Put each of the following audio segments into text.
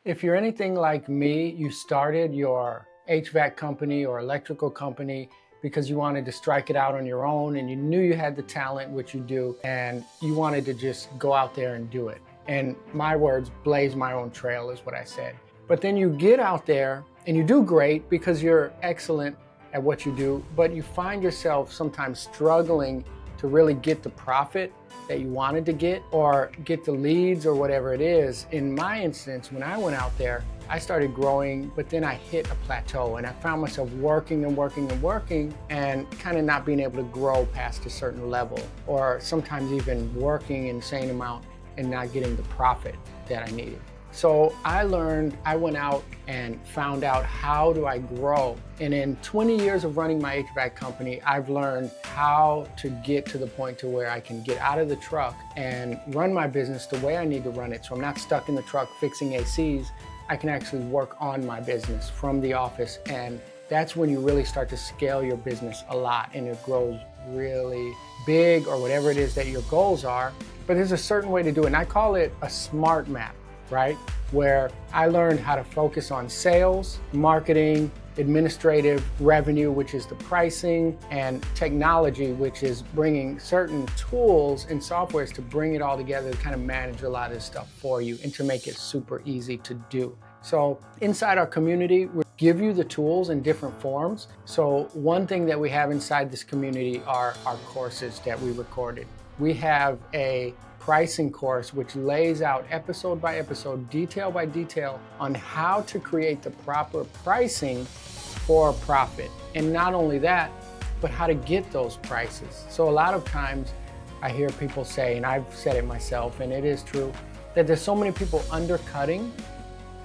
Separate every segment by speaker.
Speaker 1: If you're anything like me, you started your HVAC company or electrical company because you wanted to strike it out on your own and you knew you had the talent, which you do, and you wanted to just go out there and do it. And my words, blaze my own trail is what I said. But then you get out there and you do great because you're excellent at what you do, but you find yourself sometimes struggling to really get the profit that you wanted to get or get the leads or whatever it is. In my instance, when I went out there, I started growing, but then I hit a plateau and I found myself working and kind of not being able to grow past a certain level, or sometimes even working an insane amount and not getting the profit that I needed. So I went out and found out, how do I grow? And in 20 years of running my HVAC company, I've learned how to get to the point to where I can get out of the truck and run my business the way I need to run it. So I'm not stuck in the truck fixing ACs. I can actually work on my business from the office. And that's when you really start to scale your business a lot and it grows really big, or whatever it is that your goals are. But there's a certain way to do it. And I call it a SMART map, right? Where I learned how to focus on sales, marketing, administrative, revenue, which is the pricing, and technology, which is bringing certain tools and softwares to bring it all together to kind of manage a lot of this stuff for you and to make it super easy to do. So inside our community, we give you the tools in different forms. So one thing that we have inside this community are our courses that we recorded. We have a pricing course which lays out episode by episode, detail by detail, on how to create the proper pricing for profit. And not only that, but how to get those prices. So a lot of times I hear people say, and I've said it myself, and it is true, that there's so many people undercutting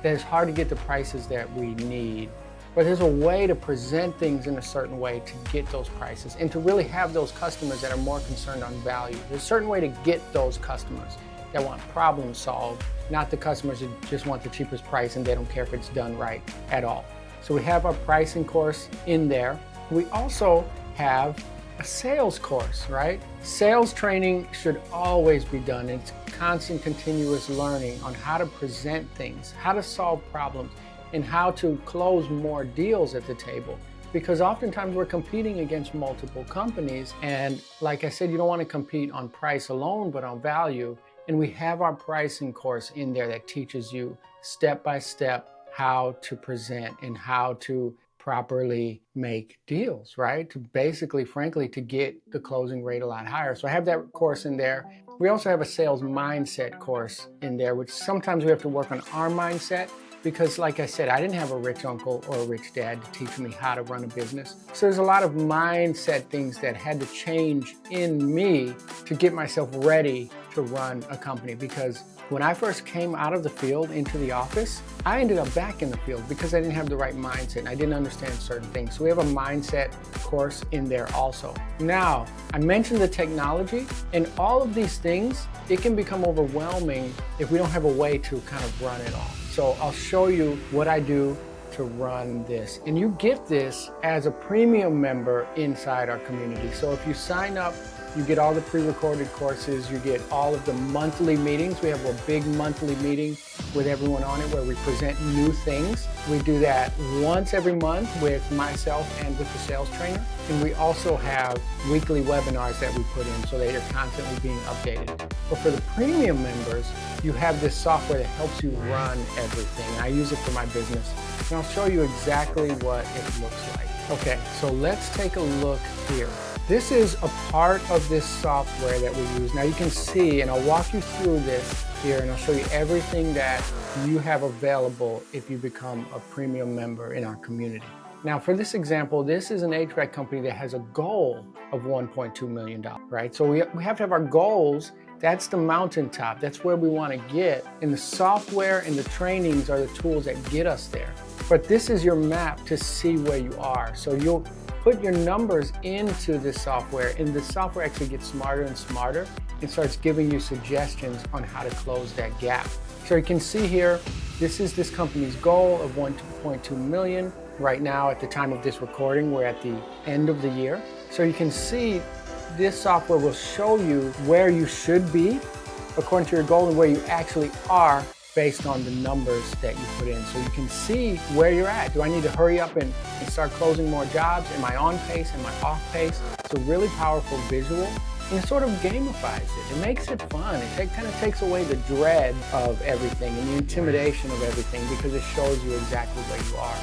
Speaker 1: that it's hard to get the prices that we need. But there's a way to present things in a certain way to get those prices and to really have those customers that are more concerned on value. There's a certain way to get those customers that want problem solved, not the customers that just want the cheapest price and they don't care if it's done right at all. So we have our pricing course in there. We also have a sales course, right? Sales training should always be done. It's constant, continuous learning on how to present things, how to solve problems, and how to close more deals at the table. Because oftentimes we're competing against multiple companies. And like I said, you don't want to compete on price alone, but on value. And we have our pricing course in there that teaches you step by step how to present and how to properly make deals, right? To basically, frankly, to get the closing rate a lot higher. So I have that course in there. We also have a sales mindset course in there, which sometimes we have to work on our mindset. Because like I said, I didn't have a rich uncle or a rich dad to teach me how to run a business. So there's a lot of mindset things that had to change in me to get myself ready to run a company. Because when I first came out of the field into the office, I ended up back in the field because I didn't have the right mindset and I didn't understand certain things. So we have a mindset course in there also. Now, I mentioned the technology, and all of these things, it can become overwhelming if we don't have a way to kind of run it all. So I'll show you what I do to run this. And you get this as a premium member inside our community. So if you sign up, you get all the pre-recorded courses, you get all of the monthly meetings. We have a big monthly meeting with everyone on it where we present new things. We do that once every month with myself and with the sales trainer. And we also have weekly webinars that we put in so that you're constantly being updated. But for the premium members, you have this software that helps you run everything. I use it for my business. And I'll show you exactly what it looks like. Okay, so let's take a look here. This is a part of this software that we use. Now you can see, and I'll walk you through this here, and I'll show you everything that you have available if you become a premium member in our community. Now for this example, this is an HVAC company that has a goal of $1.2 million, right? So we have to have our goals. That's the mountaintop. That's where we want to get. And the software and the trainings are the tools that get us there. But this is your map to see where you are. So you'll put your numbers into this software, and the software actually gets smarter and smarter and starts giving you suggestions on how to close that gap. So you can see here, this is this company's goal of 1.2 million. Right now, at the time of this recording, we're at the end of the year. So you can see this software will show you where you should be according to your goal and where you actually are based on the numbers that you put in. So you can see where you're at. Do I need to hurry up and start closing more jobs? Am I on pace? Am I off pace? It's a really powerful visual. And it sort of gamifies it. It makes it fun. It kind of takes away the dread of everything and the intimidation of everything because it shows you exactly where you are.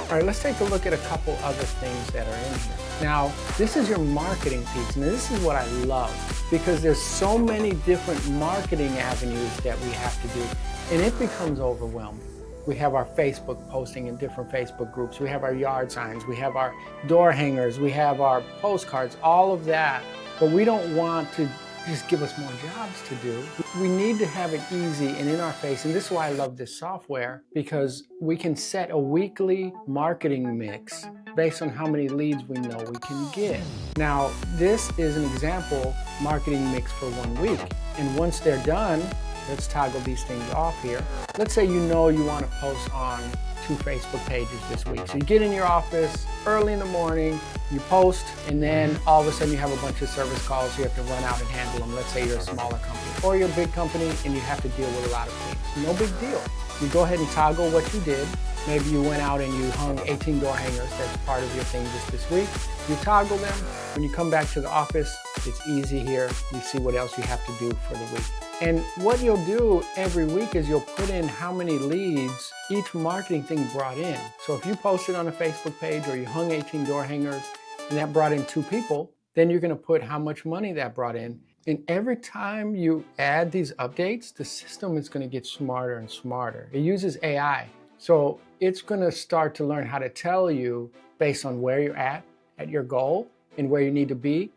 Speaker 1: All right, let's take a look at a couple other things that are in here. Now, this is your marketing piece, and this is what I love because there's so many different marketing avenues that we have to do, and it becomes overwhelming. We have our Facebook posting in different Facebook groups. We have our yard signs. We have our door hangers. We have our postcards, all of that. But we don't want to just give us more jobs to do. We need to have it easy and in our face. And this is why I love this software, because we can set a weekly marketing mix based on how many leads we know we can get. Now, this is an example marketing mix for 1 week. And once they're done, let's toggle these things off here. Let's say you know you want to post on 2 Facebook pages this week. So you get in your office early in the morning, you post, and then all of a sudden you have a bunch of service calls, so you have to run out and handle them. Let's say you're a smaller company or you're a big company and you have to deal with a lot of things. No big deal. You go ahead and toggle what you did. Maybe you went out and you hung 18 door hangers. That's part of your thing just this week. You toggle them. When you come back to the office, it's easy here. You see what else you have to do for the week. And what you'll do every week is you'll put in how many leads each marketing thing brought in. So if you posted on a Facebook page or you hung 18 door hangers and that brought in 2 people, then you're going to put how much money that brought in. And every time you add these updates, the system is going to get smarter and smarter. It uses AI. So it's going to start to learn how to tell you based on where you're at your goal and where you need to be.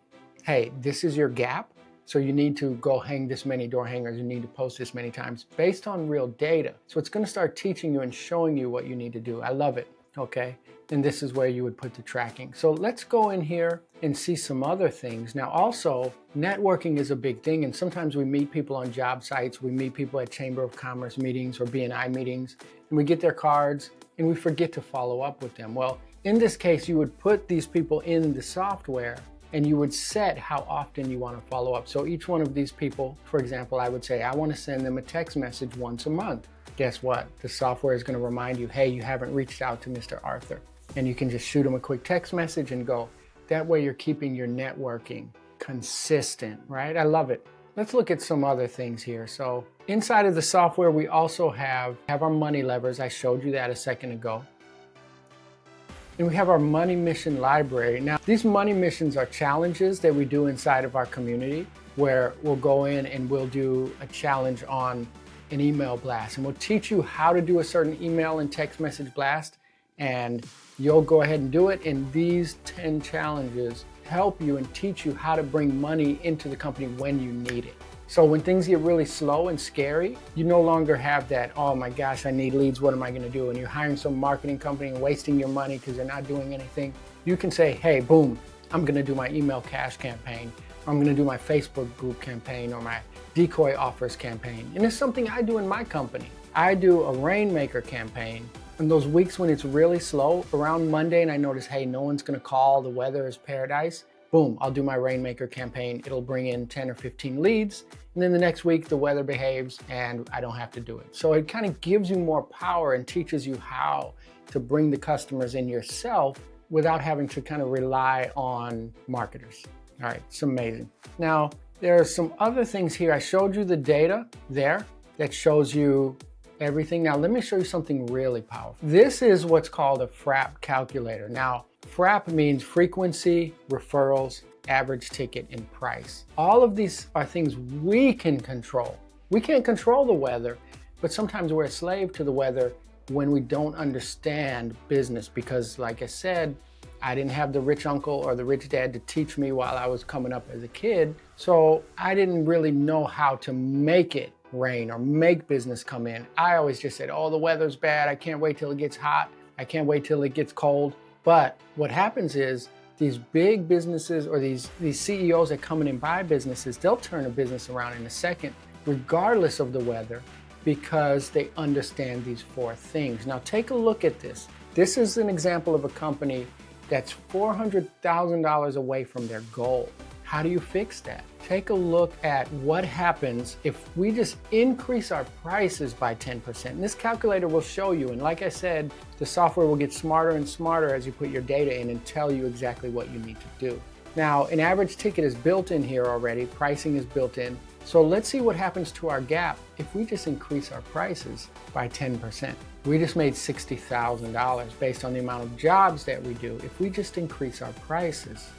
Speaker 1: Hey, this is your gap. So you need to go hang this many door hangers. You need to post this many times based on real data. So it's going to start teaching you and showing you what you need to do. I love it. Okay. And this is where you would put the tracking. So let's go in here and see some other things. Now also, networking is a big thing. And sometimes we meet people on job sites. We meet people at Chamber of Commerce meetings or BNI meetings, and we get their cards and we forget to follow up with them. Well, in this case, you would put these people in the software and you would set how often you want to follow up. So each one of these people, for example, I would say, I want to send them a text message once a month. Guess what? The software is going to remind you, hey, you haven't reached out to Mr. Arthur. And you can just shoot them a quick text message and go. That way you're keeping your networking consistent, right? I love it. Let's look at some other things here. So inside of the software, we also have our money levers. I showed you that a second ago. And we have our money mission library. Now, these money missions are challenges that we do inside of our community where we'll go in and we'll do a challenge on an email blast. And we'll teach you how to do a certain email and text message blast. And you'll go ahead and do it. And these 10 challenges help you and teach you how to bring money into the company when you need it. So when things get really slow and scary, you no longer have that, oh my gosh, I need leads, what am I gonna do? And you're hiring some marketing company and wasting your money because they're not doing anything. You can say, hey, boom, I'm gonna do my email cash campaign, or I'm gonna do my Facebook group campaign, or my decoy offers campaign. And it's something I do in my company. I do a rainmaker campaign. In those weeks when it's really slow, around Monday and I notice, hey, no one's gonna call, the weather is paradise, boom, I'll do my rainmaker campaign. It'll bring in 10 or 15 leads. And then the next week the weather behaves and I don't have to do it. So it kind of gives you more power and teaches you how to bring the customers in yourself without having to kind of rely on marketers. All right, it's amazing. Now, there are some other things here. I showed you the data there that shows you everything. Now, let me show you something really powerful. This is what's called a FRAP calculator. Now, FRAP means frequency, referrals, average ticket, and price. All of these are things we can control. We can't control the weather, but sometimes we're a slave to the weather when we don't understand business because, like I said, I didn't have the rich uncle or the rich dad to teach me while I was coming up as a kid. So I didn't really know how to make it rain or make business come in. I always just said, oh, the weather's bad. I can't wait till it gets hot. I can't wait till it gets cold. But what happens is these big businesses or these CEOs that come in and buy businesses, they'll turn a business around in a second, regardless of the weather, because they understand these 4 things. Now take a look at this. This is an example of a company that's $400,000 away from their goal. How do you fix that? Take a look at what happens if we just increase our prices by 10%. And this calculator will show you, and like I said, the software will get smarter and smarter as you put your data in and tell you exactly what you need to do. Now, an average ticket is built in here already, pricing is built in. So let's see what happens to our gap if we just increase our prices by 10%. We just made $60,000 based on the amount of jobs that we do. If we just increase our prices,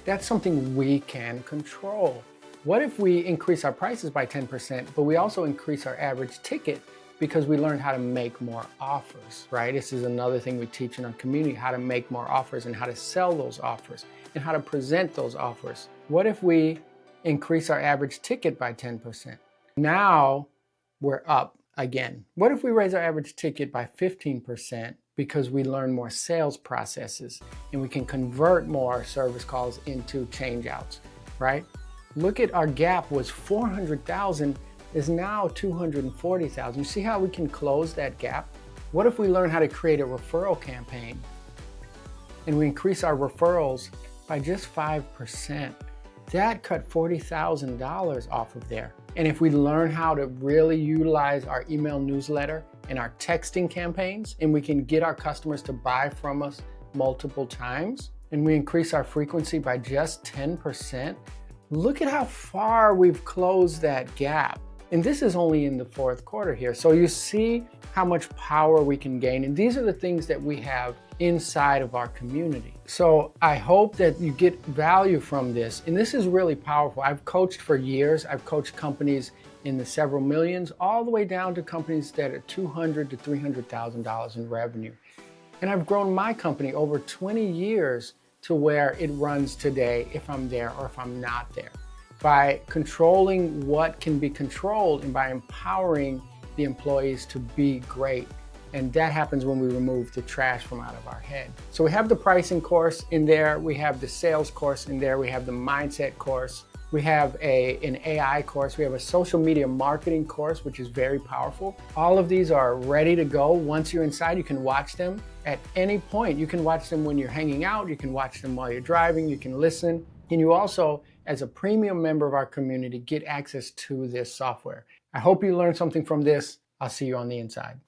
Speaker 1: that's something we can control. What if we increase our prices by 10%, but we also increase our average ticket because we learned how to make more offers, right? This is another thing we teach in our community, how to make more offers and how to sell those offers and how to present those offers. What if we increase our average ticket by 10%? Now we're up again. What if we raise our average ticket by 15% because we learn more sales processes and we can convert more service calls into changeouts, right? Look at our gap was 400,000 is now 240,000. You see how we can close that gap? What if we learn how to create a referral campaign and we increase our referrals by just 5%? That cut $40,000 off of there. And if we learn how to really utilize our email newsletter and our texting campaigns, and we can get our customers to buy from us multiple times, and we increase our frequency by just 10%, look at how far we've closed that gap. And this is only in the fourth quarter here. So you see how much power we can gain. And these are the things that we have inside of our community. So I hope that you get value from this. And this is really powerful. I've coached for years. I've coached companies in the several millions, all the way down to companies that are $200,000 to $300,000 in revenue. And I've grown my company over 20 years to where it runs today if I'm there or if I'm not there. By controlling what can be controlled and by empowering the employees to be great. And that happens when we remove the trash from out of our head. So we have the pricing course in there, we have the sales course in there, we have the mindset course, we have an AI course, we have a social media marketing course, which is very powerful. All of these are ready to go. Once you're inside, you can watch them at any point. You can watch them when you're hanging out, you can watch them while you're driving, you can listen. And you also, as a premium member of our community, get access to this software. I hope you learned something from this. I'll see you on the inside.